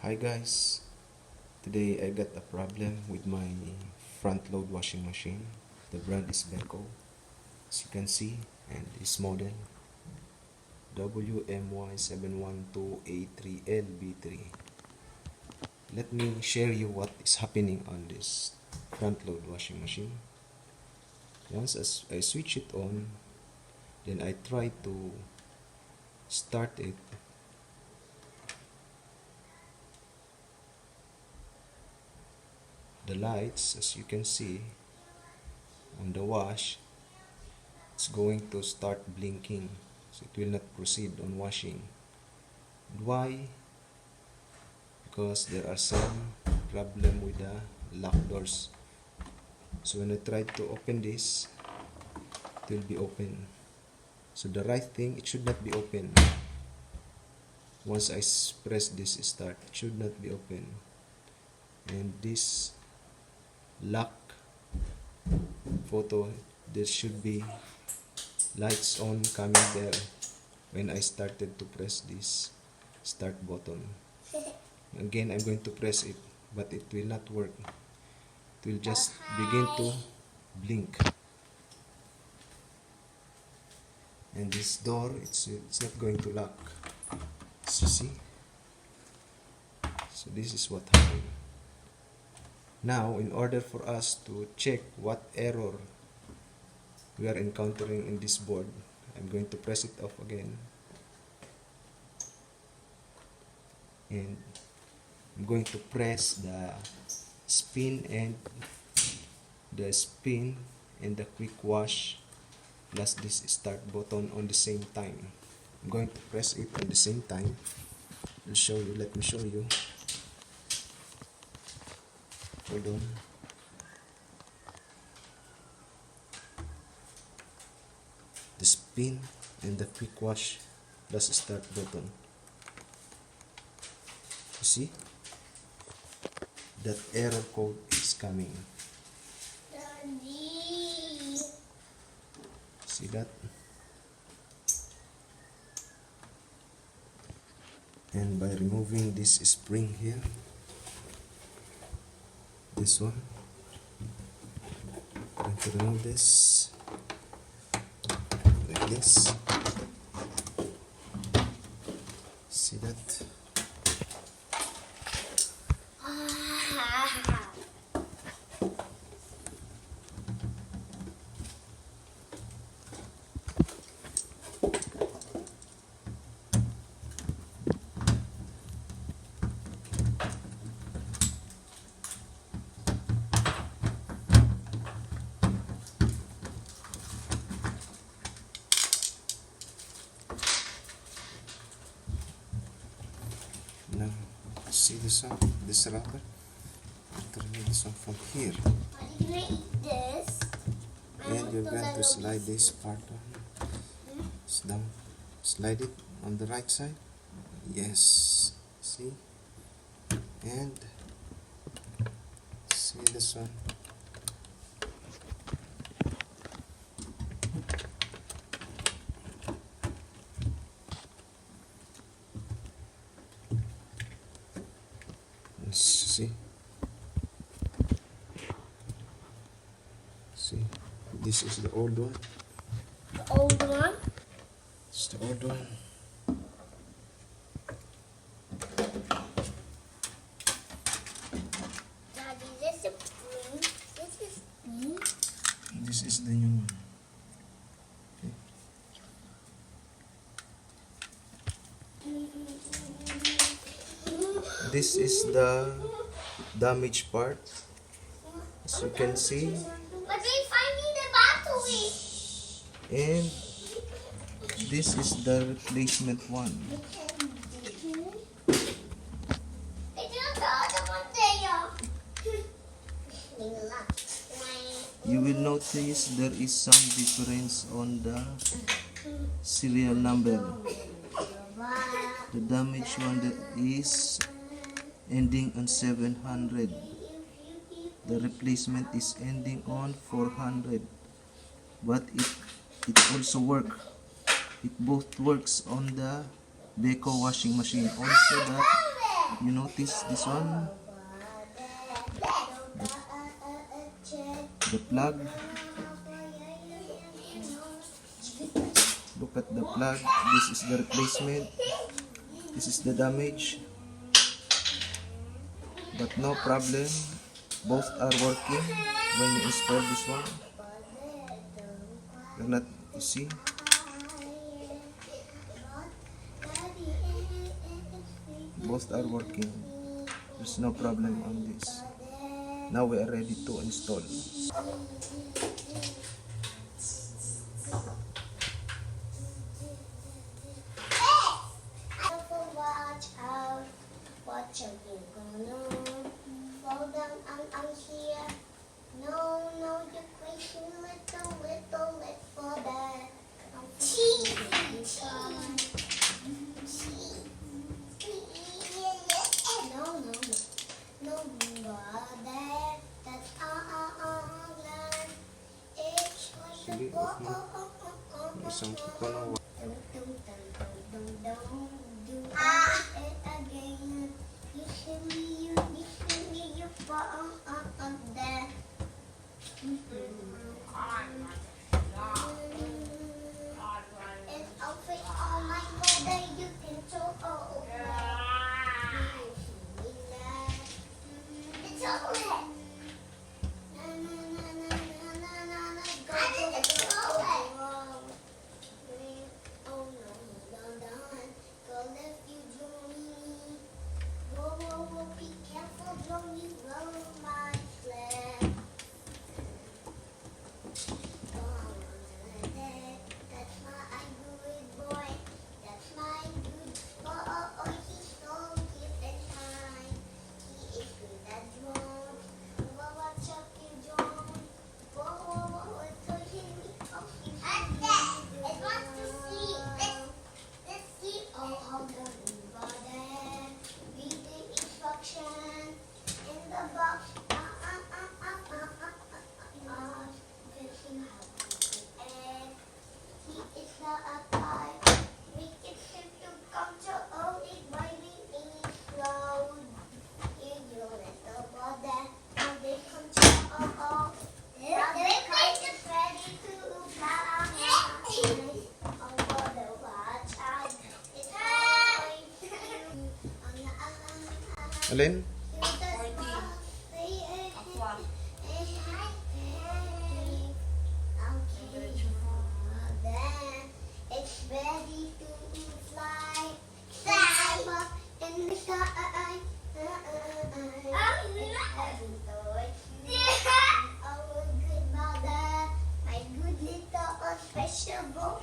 Hi guys, today I got a problem with my front load washing machine. The brand is Beko, as you can see, and this model WMY712A3LB3. Let me share you what is happening on this front load washing machine. Once I switch it on, then I try to start it. The lights, as you can see on the wash, it's going to start blinking, so it will not proceed on washing. And why? Because there are some problem with the lock doors. So when I try to open this, it will be open. So the right thing, it should not be open. Once I press this start, it should not be open. And this lock photo, there should be lights on coming there when I started to press this start button. Again, I'm going to press it, but it will not work. It will just begin to blink. And this door, it's not going to lock. So see? So this is what happened. Now, in order for us to check what error we are encountering in this board, I'm going to press it off again. And I'm going to press the spin and the quick wash plus this start button on the same time. I'm going to press it at the same time. I'll show you. Let me show you. Hold on. The spin and the quick wash plus start button. You see? That error code is coming. Daddy. See that? And by removing this spring here, this one, I'm going to remove this like this. See that? Now, see this one, this rubber? To remove this one from here. Are you gonna eat this? And you're going to slide this part on. It's down. Slide it on the right side. Yes. See? And see this one. See? See? This is the old one. The old one? It's the old one. Daddy, this is green. This is green. This is the new one. Okay. This is the damaged part. As you can see. But they finding the battery. And this is the replacement one. It's not the other one there. You will notice there is some difference on the serial number. The damaged one that is ending on 700. The replacement is ending on 400. But it also works. It both works on the Beko washing machine. Also that You notice this one? The plug. Look at the plug. This is the replacement. This is the damage. But no problem. Both are working when you install this one. You're not, you see? Both are working. There's no problem on this. Now we are ready to install. Watch out, you gonna fall down I'm here. No, you're crazy little for that. No, brother, that's all. It's Sige, isang ko na again. You see me, you fall there. It's outfit on my body, you can show it's over. Be careful, don't you roll my sled. That's my good boy. That's my good boy. He's so cute and kind. He is good at drones. Watch out, you don't. So he's it wants to sleep. Let's sleep. Hold on, brother. Read the instruction in the box. Fixing how to do it. He is not a guy. Make it him to come to only by being slow. You little brother. Now they come to now they come to ready to fly. Oh, brother, watch out. It's Alin? It's ready to fly. Fly in the sky. Oh, good mother, my good little special boy.